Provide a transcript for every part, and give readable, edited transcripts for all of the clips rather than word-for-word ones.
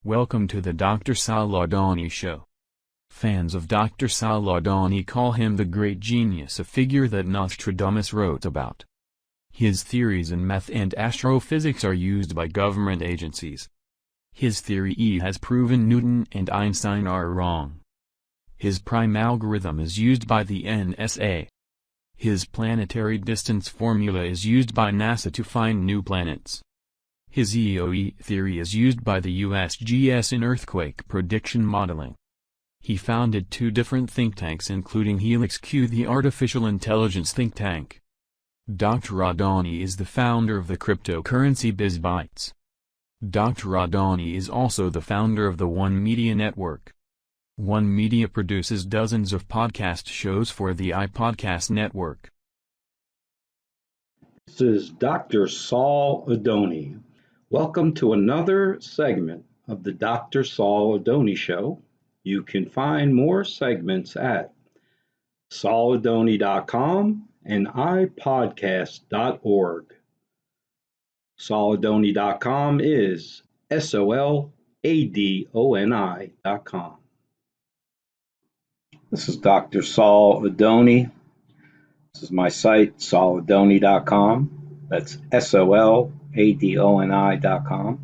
Welcome to the Dr. Adoni Show. Fans of Dr. Adoni call him the great genius, a figure that Nostradamus wrote about. His theories in math and astrophysics are used by government agencies. His theory E has proven Newton and Einstein are wrong. His prime algorithm is used by the NSA. His planetary distance formula is used by NASA to find new planets. His EOE theory is used by the USGS in earthquake prediction modeling. He founded 2 different think tanks, including Helix Q, the artificial intelligence think tank. Dr. Adoni is the founder of the cryptocurrency BizBytes. Dr. Adoni is also the founder of the One Media Network. One Media produces dozens of podcast shows for the iPodcast network. This is Dr. Saul Adoni. Welcome to another segment of the Dr. Saul Adoni Show. You can find more segments at sauladoni.com and ipodcast.org. Sauladoni.com is SOLADONI.com. This is Dr. Saul Adoni. This is my site, sauladoni.com. That's SOLADONI.com.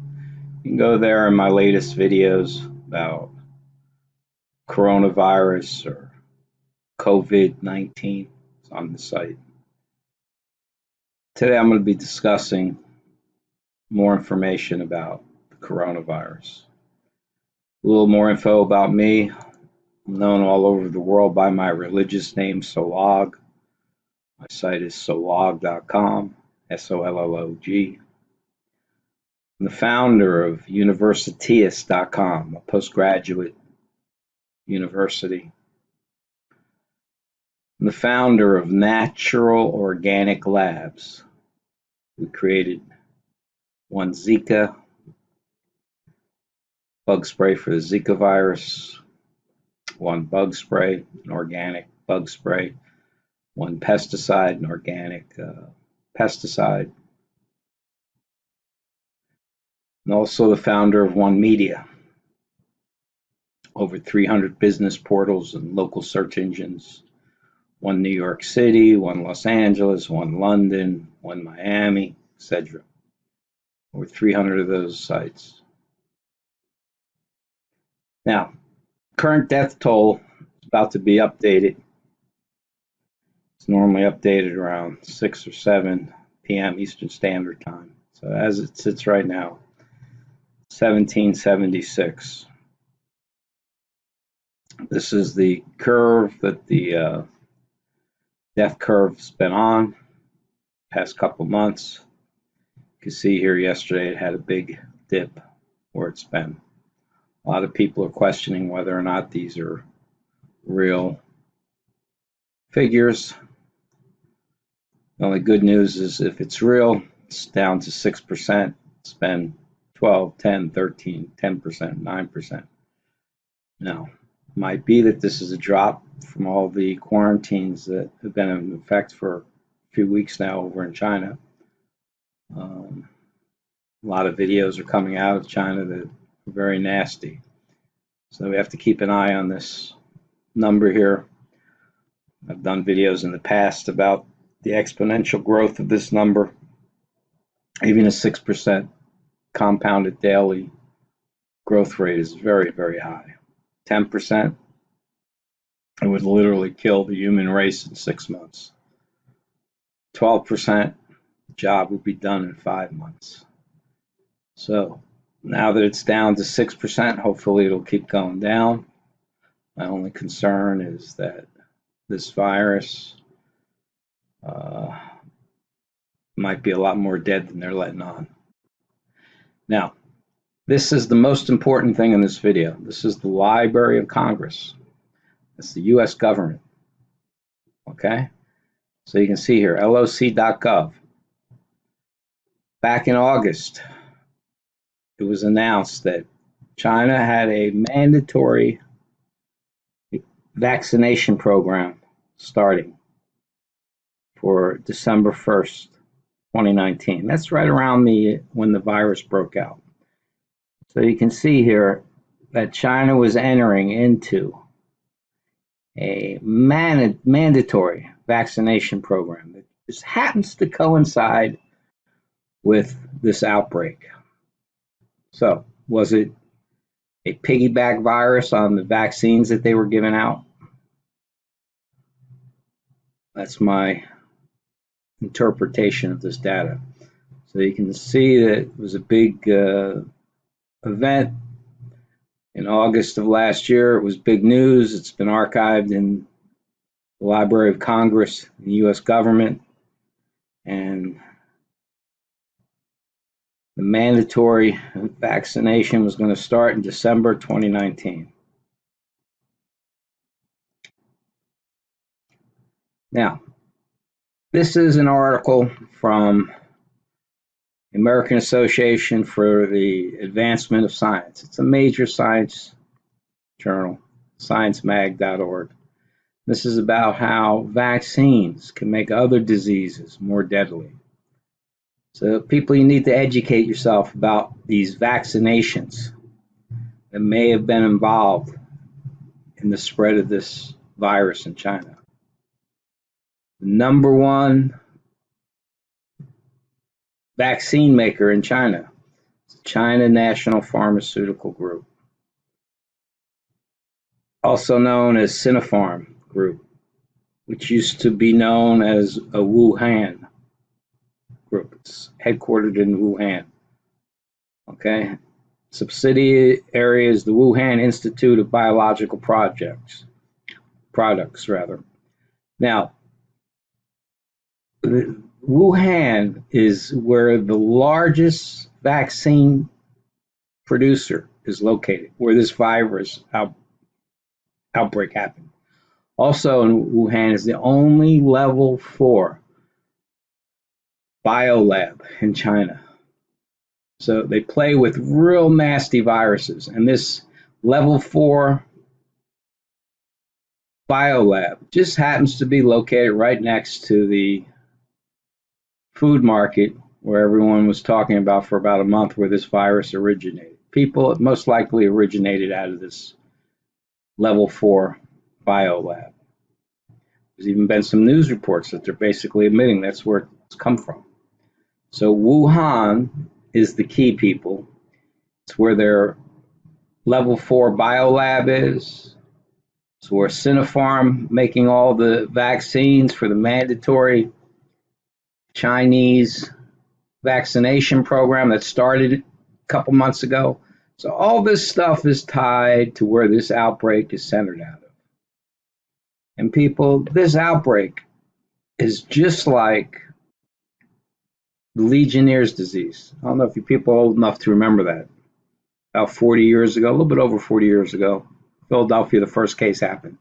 You can go there in my latest videos about coronavirus or COVID-19. It's on the site. Today I'm going to be discussing more information about the coronavirus. A little more info about me. I'm known all over the world by my religious name, Solog. My site is solog.com, SOLLOG. I'm the founder of Universitius.com, a postgraduate university. I'm the founder of Natural Organic Labs. We created one Zika bug spray for the Zika virus, one bug spray, an organic bug spray, one pesticide, an organic pesticide, and also the founder of One Media. Over 300 business portals and local search engines. One New York City, one Los Angeles, one London, one Miami, etc. Over 300 of those sites. Now, current death toll is about to be updated. It's normally updated around 6 or 7 p.m. Eastern Standard Time. So as it sits right now, 1776. This is the curve that the death curve's been on past couple months. You can see here yesterday it had a big dip where it's been. A lot of people are questioning whether or not these are real figures. The only good news is if it's real, it's down to 6%. It's been 12, 10, 13, 10%, 9%. Now, it might be that this is a drop from all the quarantines that have been in effect for a few weeks now over in China. A lot of videos are coming out of China that are very nasty. So we have to keep an eye on this number here. I've done videos in the past about the exponential growth of this number. Even a 6% compounded daily growth rate is very, very high. 10%, it would literally kill the human race in 6 months. 12%, the job would be done in 5 months. So now that it's down to 6%, hopefully it'll keep going down. My only concern is that this virus might be a lot more dead than they're letting on. Now, this is the most important thing in this video. This is the Library of Congress. It's the U.S. government. Okay? So you can see here, loc.gov. Back in August, it was announced that China had a mandatory vaccination program starting for December 1st, 2019. That's right around when the virus broke out. So you can see here that China was entering into a mandatory vaccination program that just happens to coincide with this outbreak. So, was it a piggyback virus on the vaccines that they were giving out? That's my interpretation of this data. So you can see that it was a big event in August of last year. It was big news. It's been archived in the Library of Congress, the U.S. government, and the mandatory vaccination was going to start in December 2019. Now, this is an article from the American Association for the Advancement of Science. It's a major science journal, sciencemag.org. This is about how vaccines can make other diseases more deadly. So people, you need to educate yourself about these vaccinations that may have been involved in the spread of this virus in China. The number one vaccine maker in China is the China National Pharmaceutical Group, also known as Sinopharm Group, which used to be known as a Wuhan Group. It's headquartered in Wuhan. Okay. Subsidiary is the Wuhan Institute of Biological Products. Now, Wuhan is where the largest vaccine producer is located, where this virus outbreak happened. Also in Wuhan is the only level 4 biolab in China. So they play with real nasty viruses, and this level 4 biolab just happens to be located right next to the food market where everyone was talking about for about a month where this virus originated. People most likely originated out of this level 4 biolab. There's even been some news reports that they're basically admitting that's where it's come from. So Wuhan is the key, people. It's where their level 4 biolab is. It's where Sinopharm making all the vaccines for the mandatory Chinese vaccination program that started a couple months ago. So all this stuff is tied to where this outbreak is centered out of. And people, this outbreak is just like the Legionnaires disease. I don't know if you people are old enough to remember that. About 40 years ago, a little bit over 40 years ago, Philadelphia, the first case happened.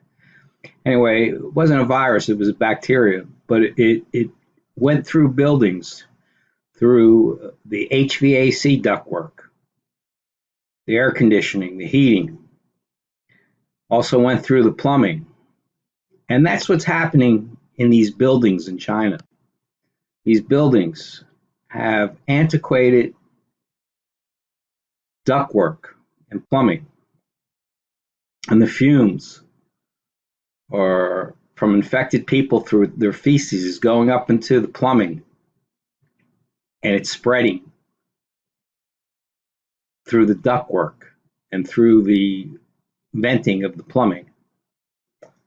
Anyway, it wasn't a virus, it was a bacteria, but it went through buildings, through the HVAC ductwork, the air conditioning, the heating, also went through the plumbing. And that's what's happening in these buildings in China. These buildings have antiquated ductwork and plumbing, and the fumes are from infected people through their feces is going up into the plumbing, and it's spreading through the ductwork and through the venting of the plumbing.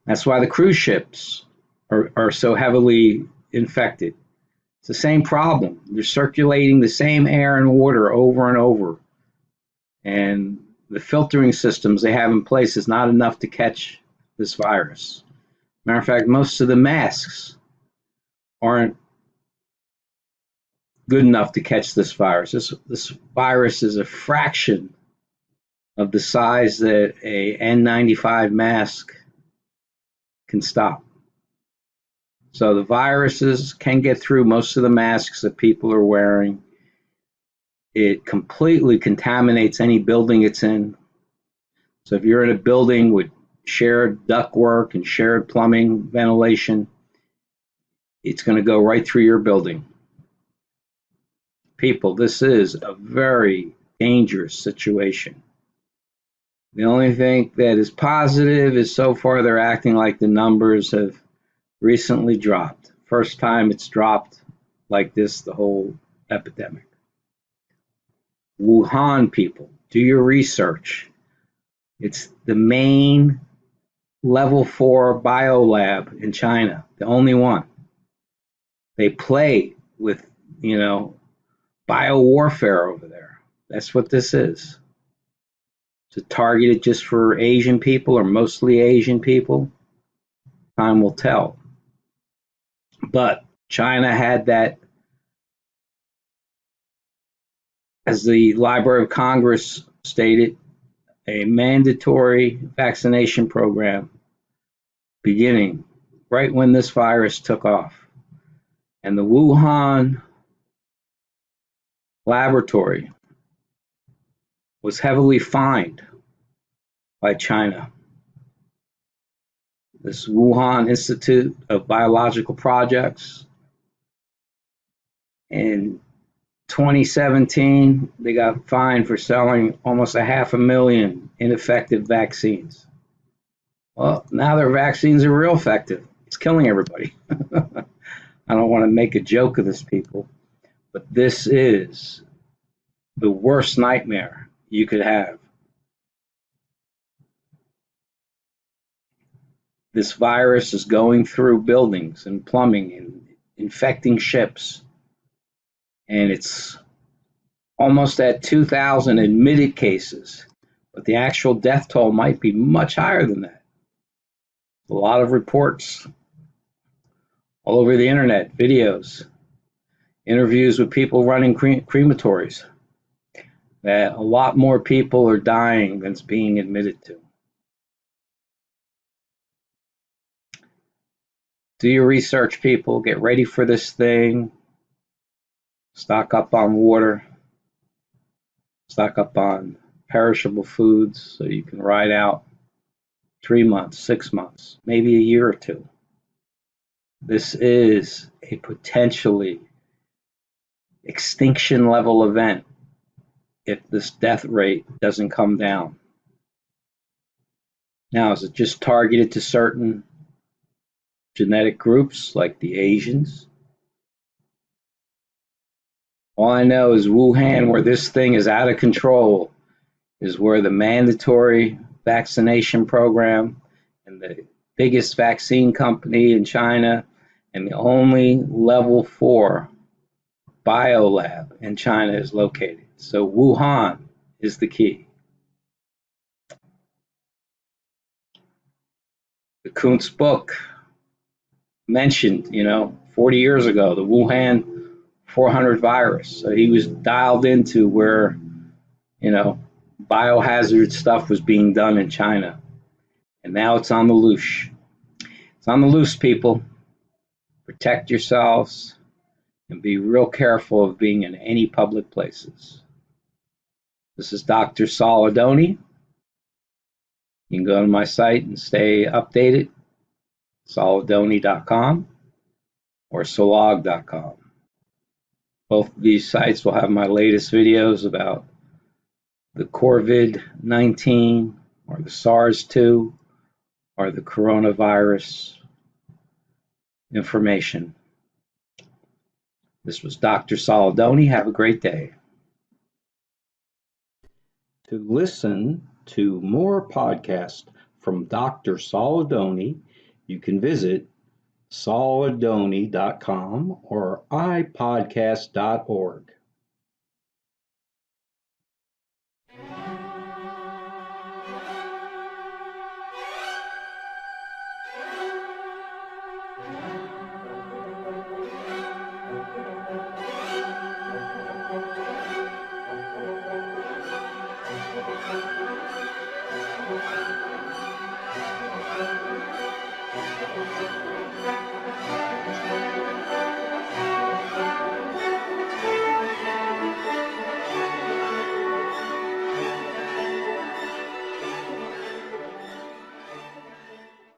That's why the cruise ships are so heavily infected. It's the same problem. They're circulating the same air and water over and over. And the filtering systems they have in place is not enough to catch this virus. Matter of fact, most of the masks aren't good enough to catch this virus. This virus is a fraction of the size that a N95 mask can stop. So the viruses can get through most of the masks that people are wearing. It completely contaminates any building it's in. So if you're in a building with shared ductwork and shared plumbing, ventilation, it's going to go right through your building. People, this is a very dangerous situation. The only thing that is positive is so far they're acting like the numbers have recently dropped. First time it's dropped like this, the whole epidemic. Wuhan, people, do your research. It's the main level 4 biolab in China, the only one. They play with, biowarfare over there. That's what this is. To target it just for Asian people or mostly Asian people, time will tell. But China had that, as the Library of Congress stated, a mandatory vaccination program beginning right when this virus took off. And the Wuhan laboratory was heavily fined by China. This Wuhan Institute of Biological Projects, in 2017, they got fined for selling almost 500,000 ineffective vaccines. Well, now their vaccines are real effective. It's killing everybody. I don't want to make a joke of this, people, but this is the worst nightmare you could have. This virus is going through buildings and plumbing and infecting ships. And it's almost at 2,000 admitted cases, but the actual death toll might be much higher than that. A lot of reports all over the internet, videos, interviews with people running crematories, that a lot more people are dying than's being admitted to. Do your research, people. Get ready for this thing. Stock up on water. Stock up on perishable foods so you can ride out 3 months, 6 months, maybe a year or two. This is a potentially extinction level event if this death rate doesn't come down. Now, is it just targeted to certain genetic groups like the Asians? All I know is Wuhan, where this thing is out of control, is where the mandatory vaccination program and the biggest vaccine company in China and the only level 4 biolab in China is located. So Wuhan is the key. The Kuntz book mentioned, 40 years ago, the Wuhan 400 virus. So he was dialed into where, biohazard stuff was being done in China. And now it's on the loose. It's on the loose, people. Protect yourselves and be real careful of being in any public places. This is Dr. Saul Adoni. You can go to my site and stay updated, sauladoni.com or solog.com. Both of these sites will have my latest videos about the COVID-19 or the Sars2 or the coronavirus information. This was Dr. Saul Adoni. Have a great day. To listen to more podcasts from Dr. Saul Adoni, you can visit sauladoni.com or ipodcast.org.